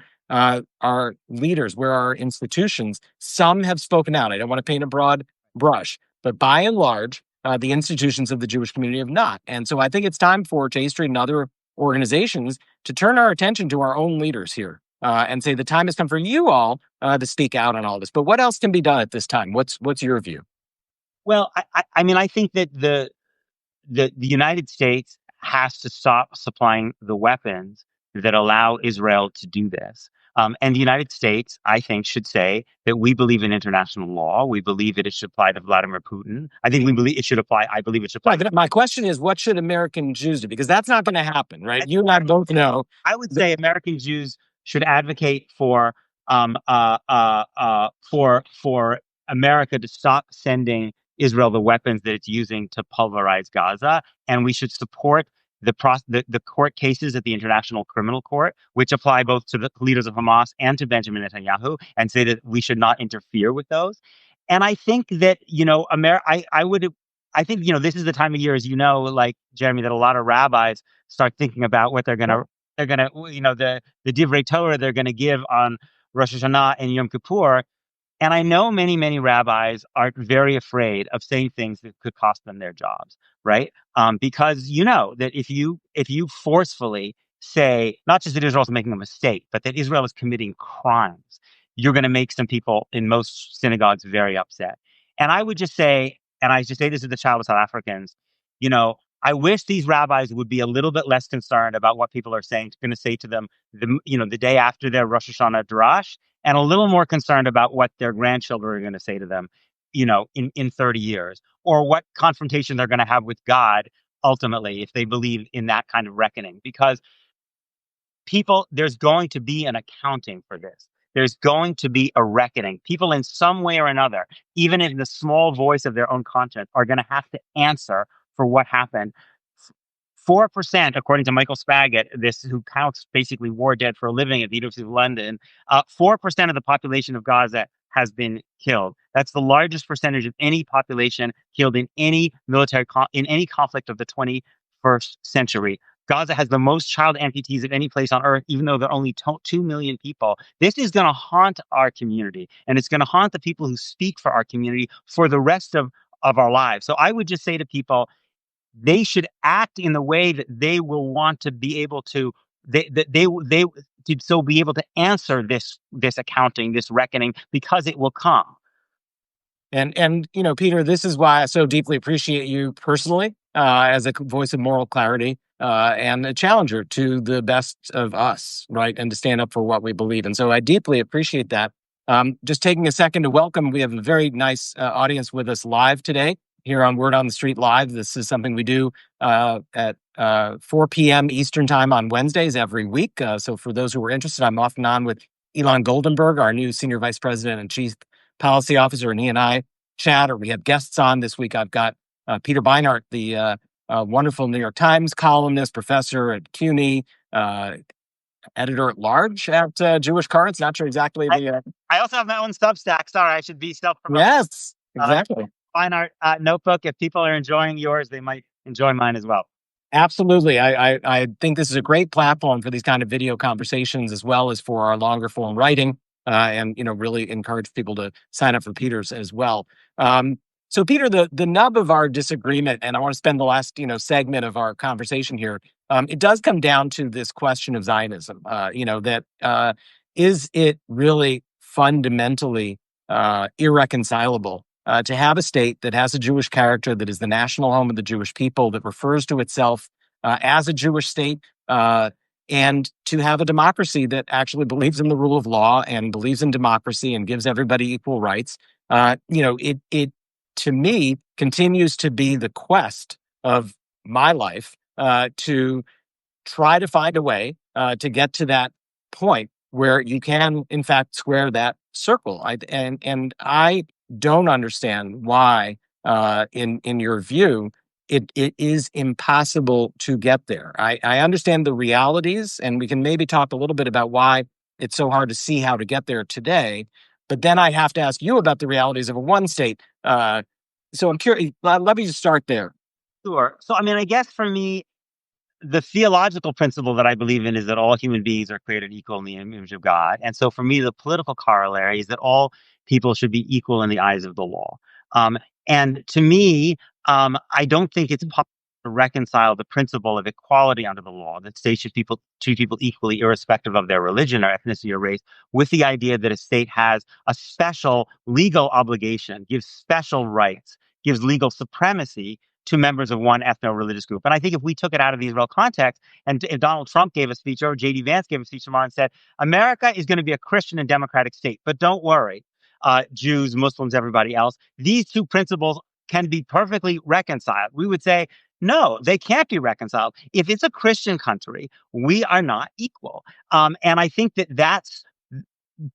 our leaders? Where are our institutions? Some have spoken out. I don't want to paint a broad brush, but by and large, the institutions of the Jewish community have not. And so I think it's time for J Street and other organizations to turn our attention to our own leaders here and say the time has come for you all to speak out on all this. But what else can be done at this time? What's your view? Well, I mean, I think that the United States has to stop supplying the weapons that allow Israel to do this. And the United States, I think, should say that we believe in international law. We believe that it should apply to Vladimir Putin. I think we believe it should apply. I believe it should apply. Right, but my question is, what should American Jews do? Because that's not going to happen, right? You and I both know. I would say American Jews should advocate for America to stop sending Israel the weapons that it's using to pulverize Gaza, and we should support the court cases at the International Criminal Court, which apply both to the leaders of Hamas and to Benjamin Netanyahu, and say that we should not interfere with those. And I think that I think this is the time of year, as you know, like Jeremy, that a lot of rabbis start thinking about what they're gonna the divrei Torah they're gonna give on Rosh Hashanah and Yom Kippur. And I know many, many rabbis are very afraid of saying things that could cost them their jobs, right? Because you know that if you forcefully say not just that Israel's making a mistake, but that Israel is committing crimes, you're going to make some people in most synagogues very upset. And I would just say, and I just say this as the child of South Africans, you know, I wish these rabbis would be a little bit less concerned about what people are saying, going to say to them, the day after their Rosh Hashanah drash, and a little more concerned about what their grandchildren are going to say to them, in 30 years, or what confrontation they're going to have with God ultimately if they believe in that kind of reckoning. Because people, there's going to be an accounting for this. There's going to be a reckoning. People, in some way or another, even in the small voice of their own conscience, are going to have to answer for what happened. 4%, according to Michael Spagat, this who counts basically war dead for a living at the University of London, 4% of the population of Gaza has been killed. That's the largest percentage of any population killed in any in any conflict of the 21st century. Gaza has the most child amputees of any place on earth, even though there are only 2 million people. This is going to haunt our community, and it's going to haunt the people who speak for our community for the rest of our lives. So I would just say to people, they should act in the way that they will want to be able to they to so be able to answer this accounting, this reckoning, because it will come. And Peter, this is why I so deeply appreciate you personally as a voice of moral clarity and a challenger to the best of us, right? And to stand up for what we believe. And so I deeply appreciate that. Just taking a second to welcome, we have a very nice audience with us live today here on Word on the Street Live. This is something we do at 4 p.m. Eastern Time on Wednesdays every week. So for those who are interested, I'm often on with Elon Goldenberg, our new Senior Vice President and Chief Policy Officer, and he and I chat, or we have guests on. This week I've got Peter Beinart, the wonderful New York Times columnist, professor at CUNY, editor at large at Jewish Cards. Not sure exactly I, the. I also have my own Substack. Sorry, I should be self-promoting. Yes, Uh, exactly. Fine Art Notebook. If people are enjoying yours, they might enjoy mine as well. Absolutely. I think this is a great platform for these kind of video conversations as well as for our longer form writing. And really encourage people to sign up for Peter's as well. So Peter, the nub of our disagreement, and I want to spend the last segment of our conversation here. It does come down to this question of Zionism. That is it really fundamentally irreconcilable to have a state that has a Jewish character, that is the national home of the Jewish people, that refers to itself as a Jewish state, and to have a democracy that actually believes in the rule of law and believes in democracy and gives everybody equal rights. It to me continues to be the quest of my life to try to find a way to get to that point where you can, in fact, square that circle. I don't understand why, in your view, it is impossible to get there. I understand the realities, and we can maybe talk a little bit about why it's so hard to see how to get there today. But then I have to ask you about the realities of a one state. So I'm curious. Let me just start there. Sure. So, I mean, I guess for me, the theological principle that I believe in is that all human beings are created equal in the image of God. And so for me, the political corollary is that all people should be equal in the eyes of the law. Um, and to me, I don't think it's possible to reconcile the principle of equality under the law, that states should treat people equally, irrespective of their religion or ethnicity or race, with the idea that a state has a special legal obligation, gives special rights, gives legal supremacy to members of one ethno-religious group. And I think if we took it out of the Israel context, and if Donald Trump gave a speech or J.D. Vance gave a speech tomorrow and said, America is going to be a Christian and democratic state, but don't worry, Jews, Muslims, everybody else, these two principles can be perfectly reconciled. We would say, no, they can't be reconciled. If it's a Christian country, we are not equal. And I think that that's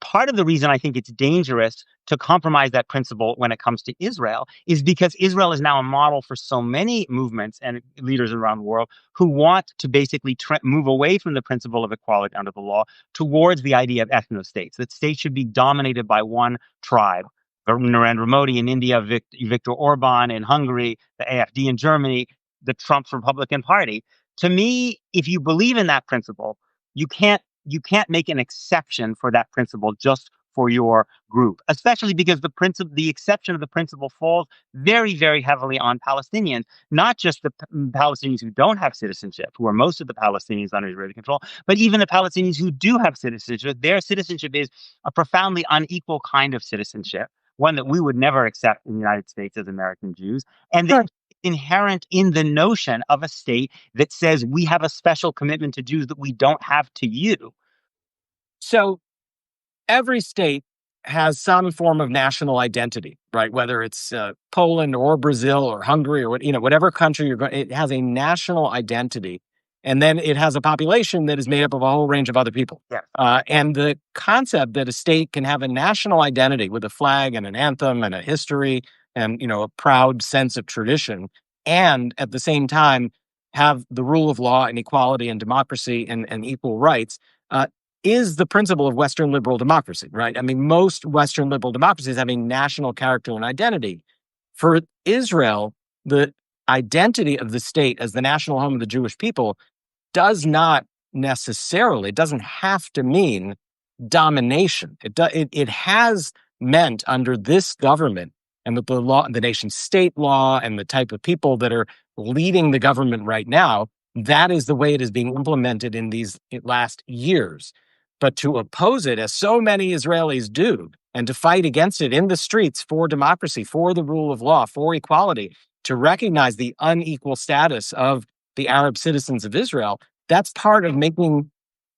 part of the reason I think it's dangerous to compromise that principle when it comes to Israel is because Israel is now a model for so many movements and leaders around the world who want to basically move away from the principle of equality under the law towards the idea of ethno-states, that states should be dominated by one tribe. Narendra Modi in India, Viktor Orban in Hungary, the AfD in Germany, the Trump's Republican Party. To me, if you believe in that principle, you can't make an exception for that principle just for your group, especially because the exception of the principle falls very, very heavily on Palestinians, not just the Palestinians who don't have citizenship, who are most of the Palestinians under Israeli control, but even the Palestinians who do have citizenship. Their citizenship is a profoundly unequal kind of citizenship, one that we would never accept in the United States as American Jews. And Sure. inherent in the notion of a state that says we have a special commitment to Jews that we don't have to you. So every state has some form of national identity, right? Whether it's Poland or Brazil or Hungary or whatever country you're going, it has a national identity, and then it has a population that is made up of a whole range of other people. Yes. And the concept that a state can have a national identity with a flag and an anthem and a history and a proud sense of tradition, and at the same time have the rule of law and equality and democracy and equal rights. Uh, is the principle of Western liberal democracy, right? I mean, most Western liberal democracies have a national character and identity. For Israel, the identity of the state as the national home of the Jewish people does not necessarily, it doesn't have to mean domination. It has meant under this government and with the law, the nation's state law, and the type of people that are leading the government right now, that is the way it is being implemented in these last years. But to oppose it, as so many Israelis do, and to fight against it in the streets for democracy, for the rule of law, for equality, to recognize the unequal status of the Arab citizens of Israel, that's part of making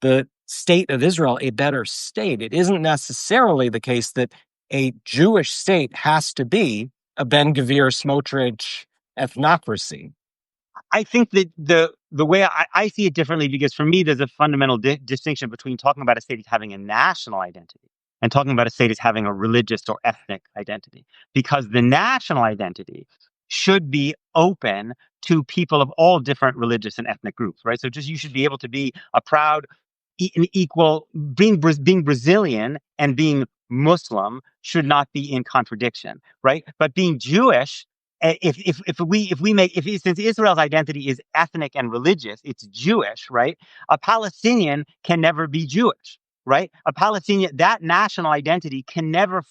the state of Israel a better state. It isn't necessarily the case that a Jewish state has to be a Ben Gvir Smotrich ethnocracy. I think that the way I see it differently, because for me, there's a fundamental distinction between talking about a state as having a national identity and talking about a state as having a religious or ethnic identity. Because the national identity should be open to people of all different religious and ethnic groups, right? So just you should be able to be a proud, an equal, being Brazilian and being Muslim should not be in contradiction, right? But being Jewish, since Israel's identity is ethnic and religious, it's Jewish, right? A Palestinian can never be Jewish, right? A Palestinian, that national identity can never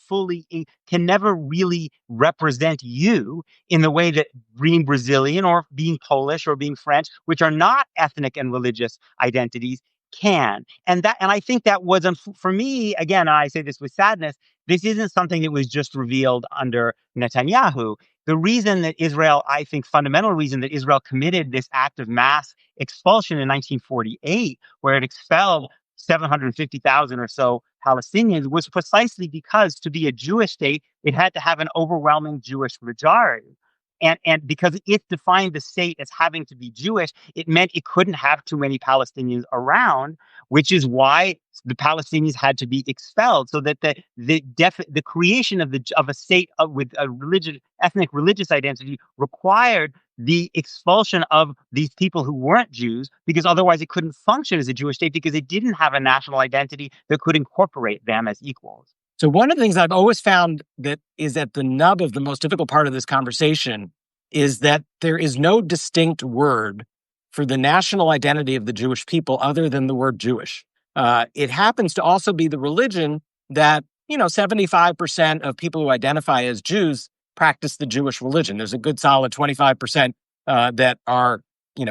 really represent you in the way that being Brazilian or being Polish or being French, which are not ethnic and religious identities, can. And I think that was, for me, again, I say this with sadness, this isn't something that was just revealed under Netanyahu. The reason that Israel, I think, fundamental reason that Israel committed this act of mass expulsion in 1948, where it expelled 750,000 or so Palestinians, was precisely because to be a Jewish state, it had to have an overwhelming Jewish majority. And because it defined the state as having to be Jewish, it meant it couldn't have too many Palestinians around, which is why the Palestinians had to be expelled, so that the creation of a state with a ethnic religious identity required the expulsion of these people who weren't Jews, because otherwise it couldn't function as a Jewish state because it didn't have a national identity that could incorporate them as equals. So one of the things I've always found that is at the nub of the most difficult part of this conversation is that there is no distinct word for the national identity of the Jewish people other than the word Jewish. It happens to also be the religion that, 75% of people who identify as Jews practice the Jewish religion. There's a good solid 25% that are,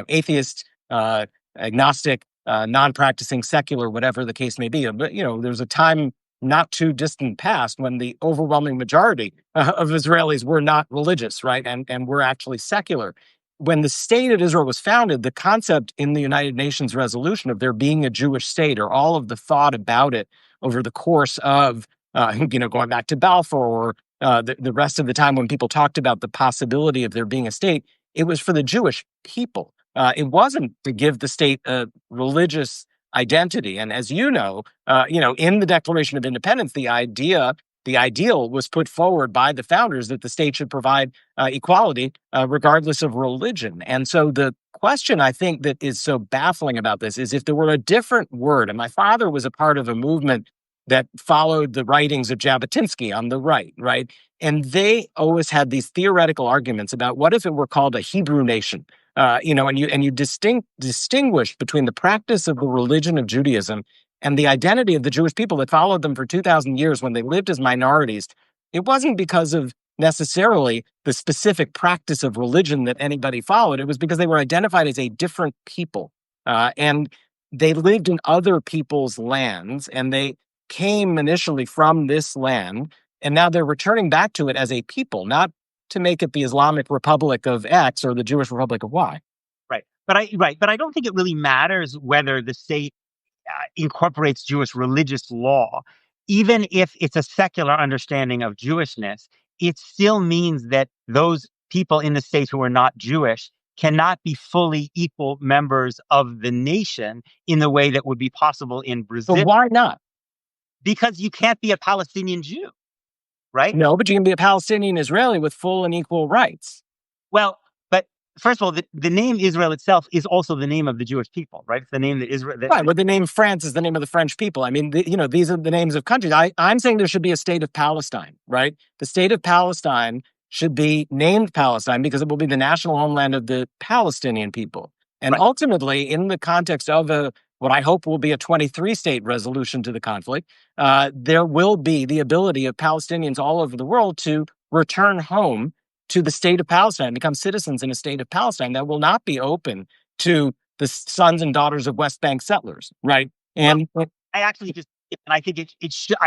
atheist, agnostic, non-practicing, secular, whatever the case may be. But, there's a time not too distant past when the overwhelming majority of Israelis were not religious, right? And were actually secular. When the state of Israel was founded, the concept in the United Nations resolution of there being a Jewish state, or all of the thought about it over the course of, going back to Balfour, or the rest of the time when people talked about the possibility of there being a state, it was for the Jewish people. It wasn't to give the state a religious identity. And as you know, in the Declaration of Independence, the ideal was put forward by the founders that the state should provide equality regardless of religion. And so the question I think that is so baffling about this is if there were a different word, and my father was a part of a movement that followed the writings of Jabotinsky on the right? And they always had these theoretical arguments about what if it were called a Hebrew nation? And you distinguish between the practice of the religion of Judaism and the identity of the Jewish people that followed them for 2,000 years when they lived as minorities, it wasn't because of necessarily the specific practice of religion that anybody followed. It was because they were identified as a different people. And they lived in other people's lands, and they came initially from this land, and now they're returning back to it as a people, not to make it the Islamic Republic of X or the Jewish Republic of Y. But I don't think it really matters whether the state incorporates Jewish religious law, even if it's a secular understanding of Jewishness. It still means that those people in the state who are not Jewish cannot be fully equal members of the nation in the way that would be possible in So Brazil, why not? because you can't be a Palestinian Jew, right? No, but you can be a Palestinian Israeli with full and equal rights. Well, but first of all, the name Israel itself is also the name of the Jewish people, right? It's the name that Israel. Right. Well, the name France is the name of the French people. I mean, these are the names of countries. I'm saying there should be a state of Palestine, right? The state of Palestine should be named Palestine because it will be the national homeland of the Palestinian people. And Right. ultimately, in the context of what I hope will be a 23-state resolution to the conflict, there will be the ability of Palestinians all over the world to return home to the state of Palestine, become citizens in a state of Palestine that will not be open to the sons and daughters of West Bank settlers, right? Well, And I actually just, and I think it should.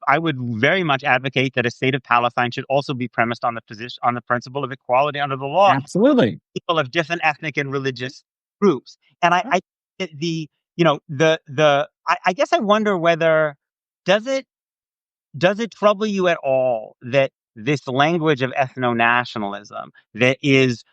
I would very much advocate that a state of Palestine should also be premised on the principle of equality under the law. absolutely. People of different ethnic and religious groups, and I the I guess I wonder whether does it does it trouble you at all that this language of ethno nationalism that is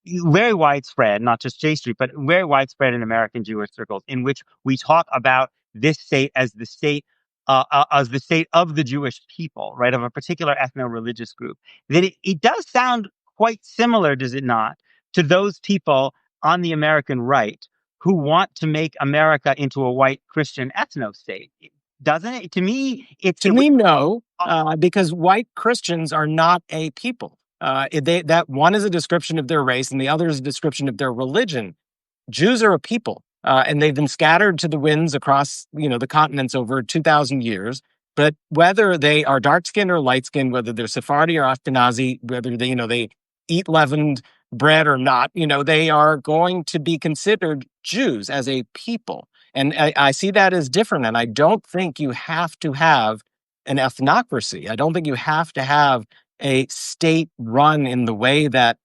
very widespread, not just J Street, but very widespread in American Jewish circles, in which we talk about this state as the state of the Jewish people, right, of a particular ethno-religious group. That it does sound quite similar, does it not, to those people on the American right who want to make America into a white Christian ethno state, doesn't it? To me, To it would. me, no, because white Christians are not a people. That one is a description of their race, and the other is a description of their religion. Jews are a people, and they've been scattered to the winds across, the continents over 2,000 years. But whether they are dark skinned or light skinned, whether they're Sephardi or Ashkenazi, whether they eat leavened bread or not, they are going to be considered Jews as a people. And I see that as different. And I don't think you have to have an ethnocracy. I don't think you have to have a state run in the way that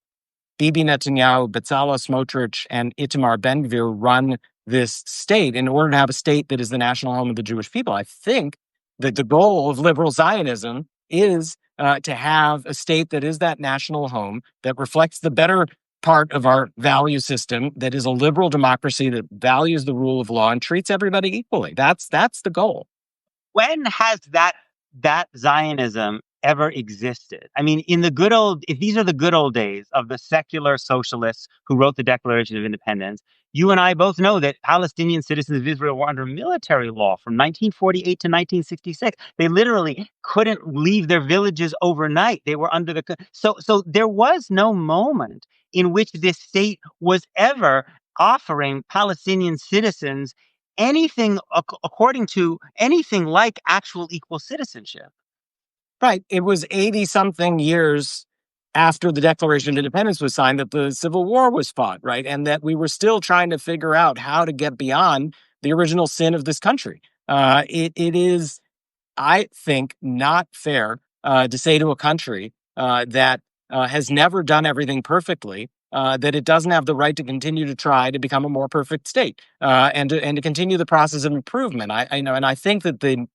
Bibi Netanyahu, Bezalel Smotrich, and Itamar Ben-Gvir run this state in order to have a state that is the national home of the Jewish people. I think that the goal of liberal Zionism is to have a state that is that national home that reflects the better part of our value system, that is a liberal democracy that values the rule of law and treats everybody equally. That's the goal. When has that Zionism ever existed? I mean, if these are the good old days of the secular socialists who wrote the Declaration of Independence, you and I both know that Palestinian citizens of Israel were under military law from 1948 to 1966. They literally couldn't leave their villages overnight. They were under so there was no moment in which this state was ever offering Palestinian citizens anything according to anything like actual equal citizenship. Right. It was 80 something years after the Declaration of Independence was signed that the Civil War was fought, right? And that we were still trying to figure out how to get beyond the original sin of this country. It is, I think, not fair to say to a country that has never done everything perfectly that it doesn't have the right to continue to try to become a more perfect state and to continue the process of improvement. I know, and I think that the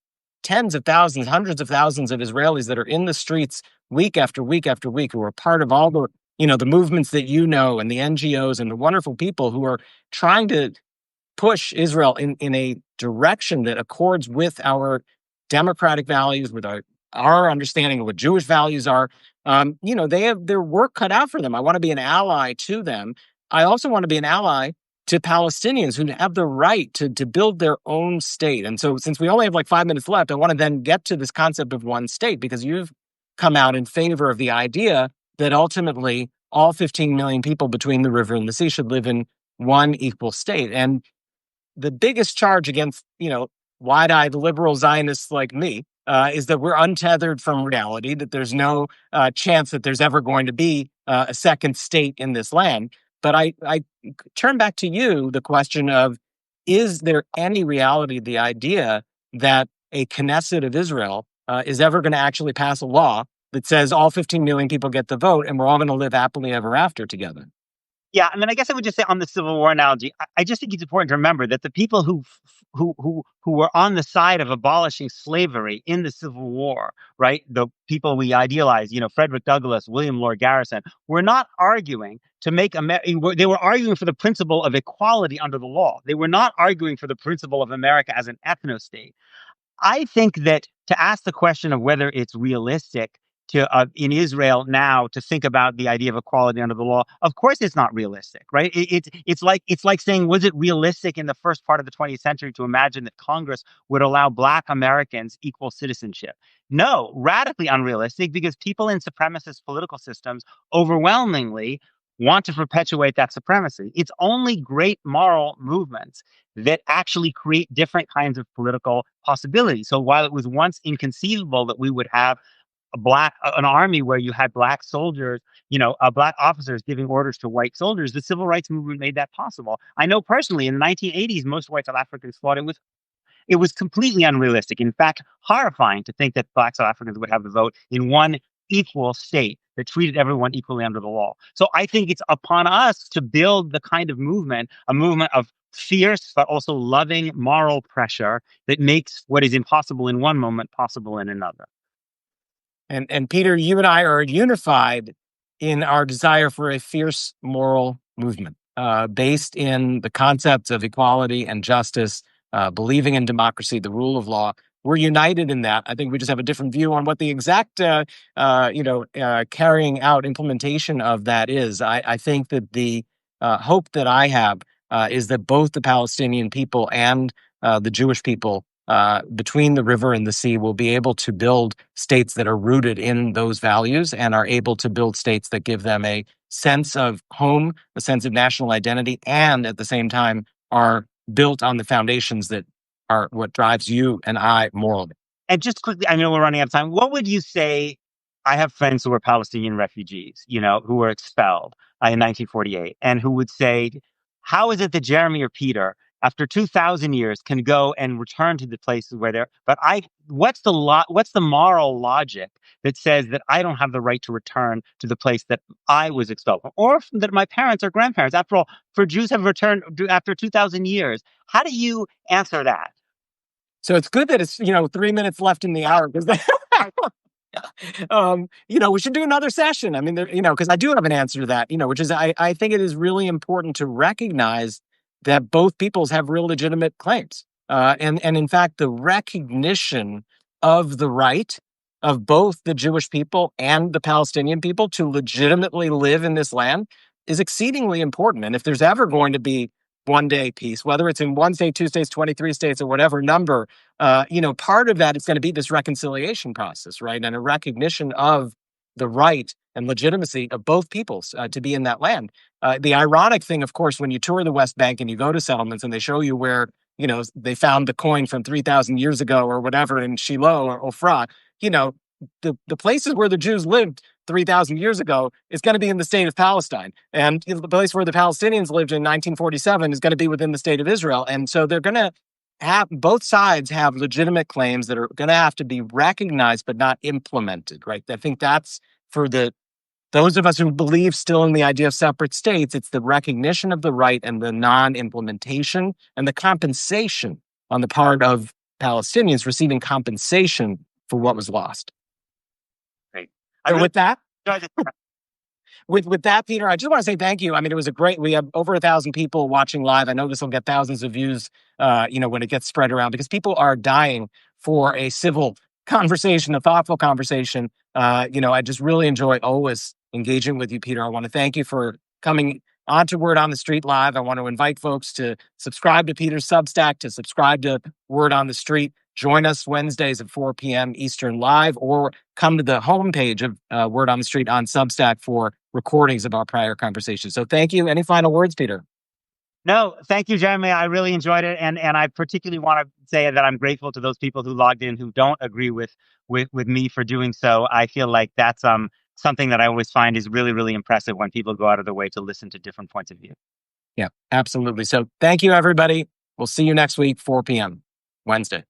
tens of thousands, hundreds of thousands of Israelis that are in the streets week after week after week, who are part of all the movements that and the NGOs and the wonderful people who are trying to push Israel in a direction that accords with our democratic values, with our understanding of what Jewish values are. They have their work cut out for them. I want to be an ally to them. I also want to be an ally to Palestinians who have the right to build their own state. And so, since we only have like 5 minutes left, I want to then get to this concept of one state, because you've come out in favor of the idea that ultimately all 15 million people between the river and the sea should live in one equal state. And the biggest charge against, wide-eyed liberal Zionists like me is that we're untethered from reality, that there's no chance that there's ever going to be a second state in this land. But I turn back to you the question of, is there any reality to the idea that a Knesset of Israel is ever going to actually pass a law that says all 15 million people get the vote and we're all going to live happily ever after together? Yeah, I mean, I guess I would just say on the Civil War analogy, I just think it's important to remember that the people who were on the side of abolishing slavery in the Civil War, right? The people we idealize, Frederick Douglass, William Lord Garrison, were not arguing to make America. They were arguing for the principle of equality under the law. They were not arguing for the principle of America as an ethno-state. I think that to ask the question of whether it's realistic to in Israel now to think about the idea of equality under the law, of course it's not realistic, right? It's like saying, was it realistic in the first part of the 20th century to imagine that Congress would allow Black Americans equal citizenship? No, radically unrealistic, because people in supremacist political systems overwhelmingly want to perpetuate that supremacy. It's only great moral movements that actually create different kinds of political possibilities. So while it was once inconceivable that we would have an army where you had Black soldiers, Black officers giving orders to white soldiers, the civil rights movement made that possible. I know personally in the 1980s, most white South Africans thought it was completely unrealistic. In fact, horrifying to think that Black South Africans would have the vote in one equal state that treated everyone equally under the law. So I think it's upon us to build the kind of movement, a movement of fierce but also loving moral pressure that makes what is impossible in one moment possible in another. And Peter, you and I are unified in our desire for a fierce moral movement based in the concepts of equality and justice, believing in democracy, the rule of law. We're united in that. I think we just have a different view on what the exact, carrying out implementation of that is. I think that the hope that I have is that both the Palestinian people and the Jewish people between the river and the sea will be able to build states that are rooted in those values and are able to build states that give them a sense of home, a sense of national identity, and at the same time are built on the foundations that are what drives you and I morally. And just quickly, I know we're running out of time. What would you say? I have friends who are Palestinian refugees, who were expelled in 1948, and who would say, how is it that Jeremy or Peter, after 2,000 years, can go and return to the places where they're, what's the moral logic that says that I don't have the right to return to the place that I was expelled from, or that my parents or grandparents, after all, for Jews have returned after 2,000 years? How do you answer that? So it's good that it's 3 minutes left in the hour because we should do another session. I mean, because I do have an answer to that. Which is I think it is really important to recognize that both peoples have real legitimate claims, and in fact the recognition of the right of both the Jewish people and the Palestinian people to legitimately live in this land is exceedingly important. And if there's ever going to be one day peace, whether it's in one state, two states, 23 states, or whatever number, part of that is going to be this reconciliation process, right? And a recognition of the right and legitimacy of both peoples to be in that land. The ironic thing, of course, when you tour the West Bank and you go to settlements and they show you where, they found the coin from 3,000 years ago or whatever in Shiloh or Ophrah, the places where the Jews lived 3,000 years ago is going to be in the state of Palestine. And the place where the Palestinians lived in 1947 is going to be within the state of Israel. And so they're going to have, both sides have legitimate claims that are going to have to be recognized but not implemented, right? I think that's for those of us who believe still in the idea of separate states, it's the recognition of the right and the non-implementation and the compensation on the part of Palestinians receiving compensation for what was lost. Great. So with that, enjoyed it. with that, Peter, I just want to say thank you. I mean, it was we have over 1,000 people watching live. I know this will get thousands of views, when it gets spread around, because people are dying for a civil conversation, a thoughtful conversation. I just really enjoy always engaging with you, Peter. I want to thank you for coming onto Word on the Street Live. I want to invite folks to subscribe to Peter's Substack, to subscribe to Word on the Street. Join us Wednesdays at 4 p.m. Eastern live, or come to the homepage of Word on the Street on Substack for recordings of our prior conversations. So thank you. Any final words, Peter? No, thank you, Jeremy. I really enjoyed it, and I particularly want to say that I'm grateful to those people who logged in who don't agree with me for doing so. I feel like that's something that I always find is really really impressive when people go out of their way to listen to different points of view. Yeah, absolutely. So thank you, everybody. We'll see you next week, 4 p.m. Wednesday.